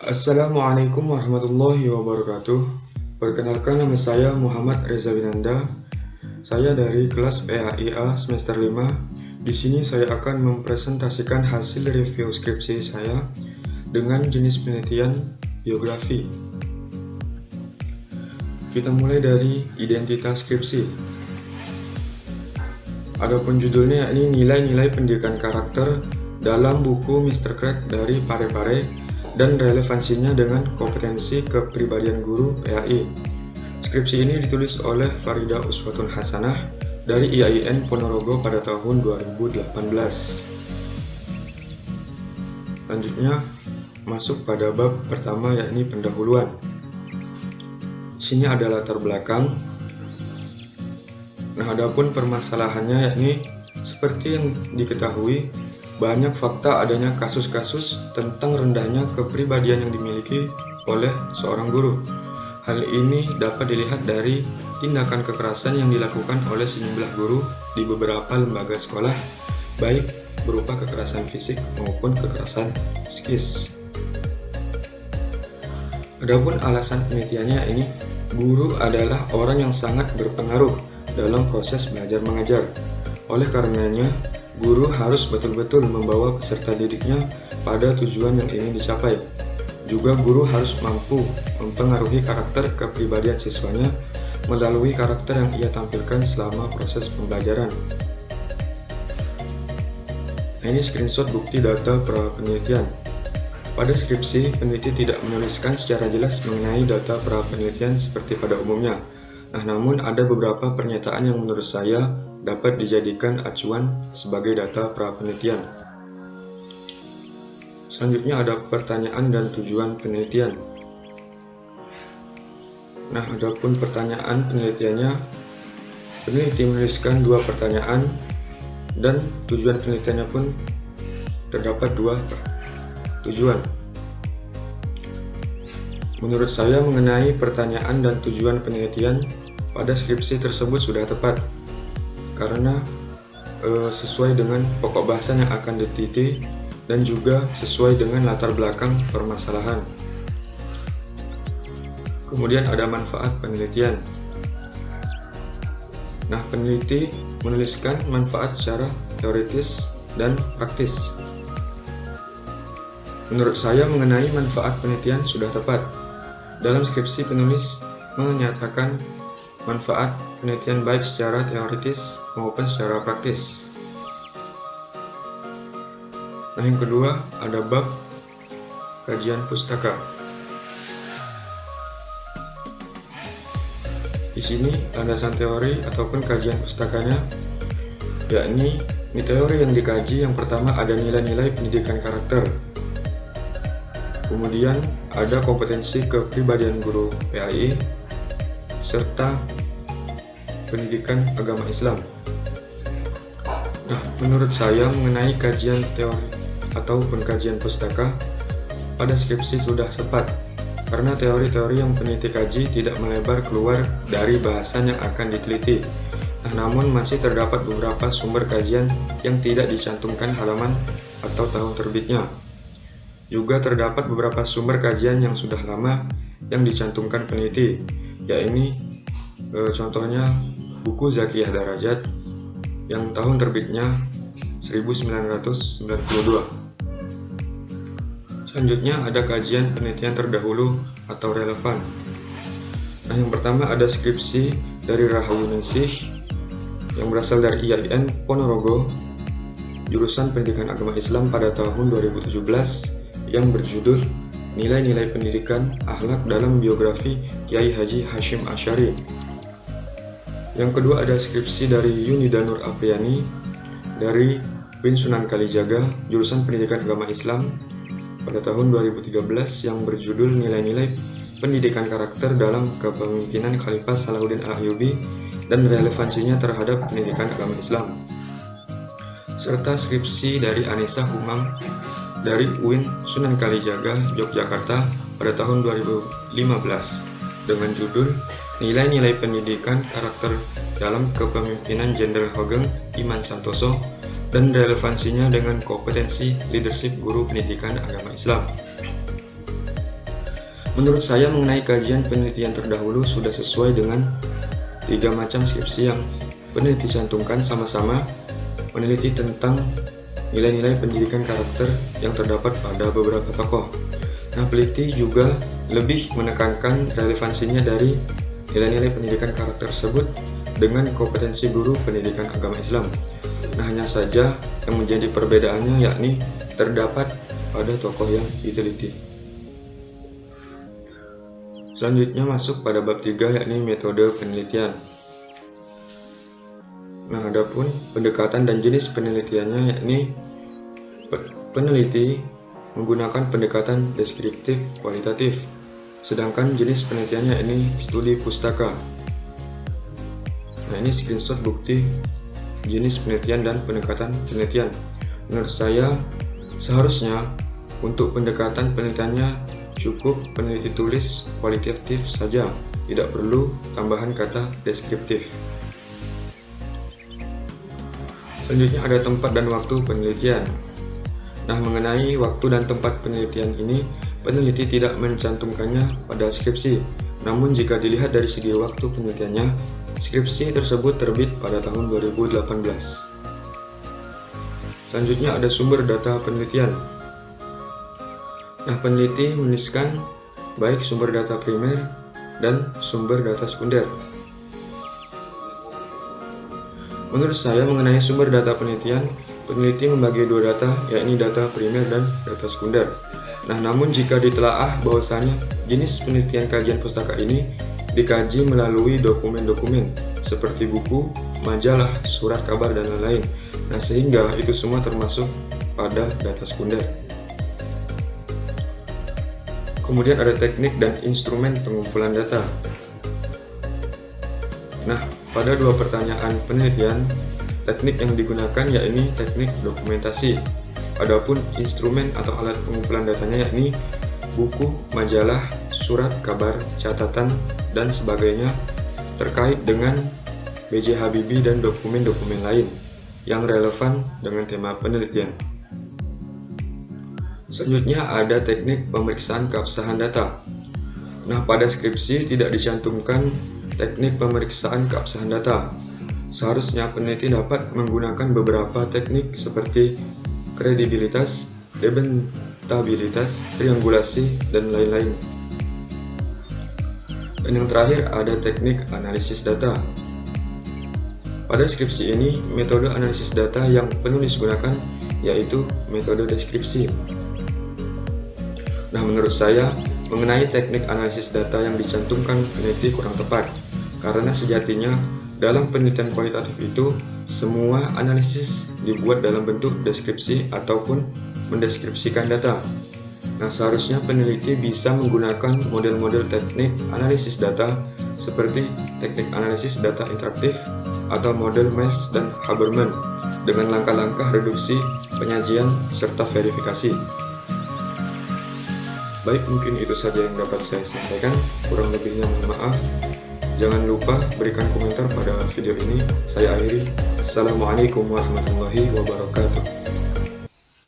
Assalamualaikum warahmatullahi wabarakatuh. Perkenalkan, nama saya Muhammad Reza Winanda. Saya dari kelas PAIA semester 5. Di sini saya akan mempresentasikan hasil review skripsi saya dengan jenis penelitian biografi. Kita mulai dari identitas skripsi. Adapun judulnya yakni nilai-nilai pendidikan karakter dalam buku Mr. Crack dari Parepare dan relevansinya dengan kompetensi kepribadian guru PAI. Skripsi ini ditulis oleh Farida Uswatun Hasanah dari IAIN Ponorogo pada tahun 2018. Selanjutnya masuk pada bab pertama yakni pendahuluan. Di sini ada latar belakang. Nah, adapun permasalahannya yakni seperti yang diketahui, banyak fakta adanya kasus-kasus tentang rendahnya kepribadian yang dimiliki oleh seorang guru. Hal ini dapat dilihat dari tindakan kekerasan yang dilakukan oleh sejumlah guru di beberapa lembaga sekolah, baik berupa kekerasan fisik maupun kekerasan psikis. Adapun alasan penelitiannya ini, guru adalah orang yang sangat berpengaruh dalam proses belajar mengajar. Oleh karenanya, guru harus betul-betul membawa peserta didiknya pada tujuan yang ingin dicapai. Juga guru harus mampu mempengaruhi karakter kepribadian siswanya melalui karakter yang ia tampilkan selama proses pembelajaran. Nah, ini screenshot bukti data pra penelitian. Pada skripsi, peneliti tidak menuliskan secara jelas mengenai data pra penelitian seperti pada umumnya. Nah, namun ada beberapa pernyataan yang menurut saya dapat dijadikan acuan sebagai data pra penelitian. Selanjutnya ada pertanyaan dan tujuan penelitian. Nah, adapun pertanyaan penelitiannya, peneliti menuliskan 2 pertanyaan dan tujuan penelitiannya pun terdapat 2 tujuan. Menurut saya mengenai pertanyaan dan tujuan penelitian pada skripsi tersebut sudah tepat karena sesuai dengan pokok bahasan yang akan diteliti dan juga sesuai dengan latar belakang permasalahan. Kemudian ada manfaat penelitian. Nah, peneliti menuliskan manfaat secara teoritis dan praktis. Menurut saya mengenai manfaat penelitian sudah tepat. Dalam skripsi penulis menyatakan manfaat penelitian baik secara teoritis maupun secara praktis. Nah, yang kedua ada bab kajian pustaka. Di sini landasan teori ataupun kajian pustakanya, yakni teori yang dikaji yang pertama ada nilai-nilai pendidikan karakter. Kemudian ada kompetensi kepribadian guru PAI serta pendidikan agama Islam. Nah, menurut saya mengenai kajian teori ataupun kajian pustaka pada skripsi sudah tepat karena teori-teori yang peneliti kaji tidak melebar keluar dari bahasan yang akan diteliti. Nah, namun masih terdapat beberapa sumber kajian yang tidak dicantumkan halaman atau tahun terbitnya. Juga terdapat beberapa sumber kajian yang sudah lama yang dicantumkan peneliti, yakni contohnya buku Zakiyah Darajat yang tahun terbitnya 1992. Selanjutnya ada kajian penelitian terdahulu atau relevan. Nah, yang pertama ada skripsi dari Rahayu Ningsih yang berasal dari IAIN Ponorogo, jurusan Pendidikan Agama Islam pada tahun 2017 yang berjudul Nilai-nilai Pendidikan Akhlak dalam Biografi Kiai Haji Hashim Asy'ari. Yang kedua ada skripsi dari Yunida Nur Apriani dari UIN Sunan Kalijaga, jurusan Pendidikan Agama Islam pada tahun 2013 yang berjudul Nilai-nilai Pendidikan Karakter dalam Kepemimpinan Khalifah Salahuddin Al-Ayyubi dan relevansinya terhadap pendidikan agama Islam. Serta skripsi dari Anissa Humam dari UIN Sunan Kalijaga, Yogyakarta pada tahun 2015 dengan judul Nilai-nilai Pendidikan Karakter dalam Kepemimpinan Jenderal Hoegeng Iman Santoso dan relevansinya dengan kompetensi leadership guru pendidikan agama Islam. Menurut saya mengenai kajian penelitian terdahulu sudah sesuai dengan 3 macam skripsi yang peneliti cantumkan, sama-sama meneliti tentang nilai-nilai pendidikan karakter yang terdapat pada beberapa tokoh. Nah, peneliti juga lebih menekankan relevansinya dari nilai-nilai pendidikan karakter tersebut dengan kompetensi guru pendidikan agama Islam. Nah, hanya saja yang menjadi perbedaannya yakni terdapat pada tokoh yang diteliti. Selanjutnya masuk pada bab 3 yakni metode penelitian. Nah, adapun pendekatan dan jenis penelitiannya yakni peneliti menggunakan pendekatan deskriptif kualitatif, sedangkan jenis penelitiannya ini studi pustaka. Nah, ini screenshot bukti jenis penelitian dan pendekatan penelitian. Menurut saya seharusnya untuk pendekatan penelitiannya cukup peneliti tulis kualitatif saja, tidak perlu tambahan kata deskriptif. Selanjutnya ada tempat dan waktu penelitian. Nah, mengenai waktu dan tempat penelitian ini, peneliti tidak mencantumkannya pada skripsi. Namun jika dilihat dari segi waktu penelitiannya, skripsi tersebut terbit pada tahun 2018. Selanjutnya ada sumber data penelitian. Nah, peneliti menuliskan baik sumber data primer dan sumber data sekunder. Menurut saya mengenai sumber data penelitian, peneliti membagi 2 data, yakni data primer dan data sekunder. Nah, namun jika ditelaah bahwasanya jenis penelitian kajian pustaka ini dikaji melalui dokumen-dokumen seperti buku, majalah, surat kabar, dan lain-lain. Nah, sehingga itu semua termasuk pada data sekunder. Kemudian ada teknik dan instrumen pengumpulan data. Nah, pada 2 pertanyaan penelitian, teknik yang digunakan yakni teknik dokumentasi. Adapun instrumen atau alat pengumpulan datanya yakni buku, majalah, surat kabar, catatan, dan sebagainya terkait dengan B.J. Habibie dan dokumen-dokumen lain yang relevan dengan tema penelitian. Selanjutnya ada teknik pemeriksaan keabsahan data. Nah, pada skripsi tidak dicantumkan teknik pemeriksaan keabsahan data. Seharusnya peneliti dapat menggunakan beberapa teknik seperti kredibilitas, debentabilitas, triangulasi, dan lain-lain. Dan yang terakhir ada teknik analisis data. Pada skripsi ini, metode analisis data yang penulis gunakan yaitu metode deskripsi. Nah, menurut saya, mengenai teknik analisis data yang dicantumkan peneliti kurang tepat, karena sejatinya dalam penelitian kualitatif itu, semua analisis dibuat dalam bentuk deskripsi ataupun mendeskripsikan data. Nah, seharusnya peneliti bisa menggunakan model-model teknik analisis data seperti teknik analisis data interaktif atau model Mesh dan Habermas dengan langkah-langkah reduksi, penyajian, serta verifikasi. Baik, mungkin itu saja yang dapat saya sampaikan. Kurang lebihnya mohon maaf. Jangan lupa berikan komentar pada video ini. Saya akhiri. Assalamualaikum warahmatullahi wabarakatuh.